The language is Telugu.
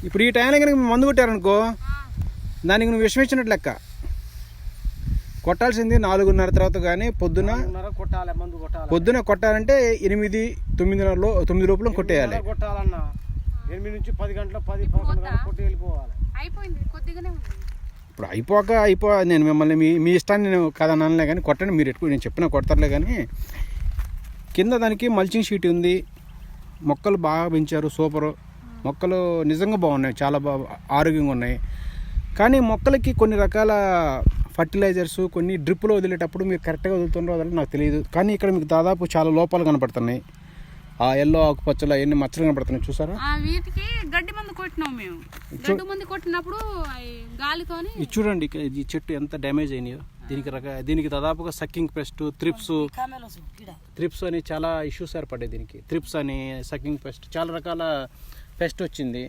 ఇప్పుడు ఈ టైంలో కనుక మందు కొట్టారనుకో దానికి నువ్వు విషం ఇచ్చినట్టు లెక్క. కొట్టాల్సింది 4:30 తర్వాత కానీ పొద్దున కొట్టాలి, మందు కొట్టాలి. పొద్దున కొట్టాలంటే 8-9 లోపల కొట్టేయాలి. కొట్టాలన్నా 8 నుంచి 10 గంటల 10-11 గంటల కొట్టి వెళ్ళిపోవాలి. ఇప్పుడు అయిపో నేను మిమ్మల్ని మీ ఇష్టాన్ని నేను కాదనలే కానీ కొట్టండి, మీరు ఎక్కువ నేను చెప్పినా కొడతారులే. కానీ కింద దానికి మల్చింగ్ షీట్ ఉంది, మొక్కలు బాగా పెంచారు, సూపరు. మొక్కలు నిజంగా బాగున్నాయి, చాలా బాగా ఆరోగ్యంగా ఉన్నాయి. కానీ మొక్కలకి కొన్ని రకాల ఫర్టిలైజర్స్ కొన్ని డ్రిప్లో వదిలేటప్పుడు మీరు కరెక్ట్గా వదులుతుండో వదలడం నాకు తెలియదు. కానీ ఇక్కడ మీకు దాదాపు చాలా లోపాలు కనపడుతున్నాయి. ఆ ఎల్లో ఆకుపచ్చలో ఎన్ని మచ్చలు కనపడుతున్నాయి చూసారా? వీటికి గడ్డి మందు కొట్టినాం మేము. గడ్డి మందు కొట్టినప్పుడు గాలితోని ఇది చూడండి, ఈ చెట్టు ఎంత డ్యామేజ్ అయినాయో. దీనికి దాదాపుగా సక్కింగ్ పెస్ట్, త్రిప్స్ అని చాలా ఇష్యూస్ ఏర్పడ్డాయి. దీనికి త్రిప్స్ అని, సక్కింగ్ పెస్ట్, చాలా రకాల పెస్ట్ వచ్చింది.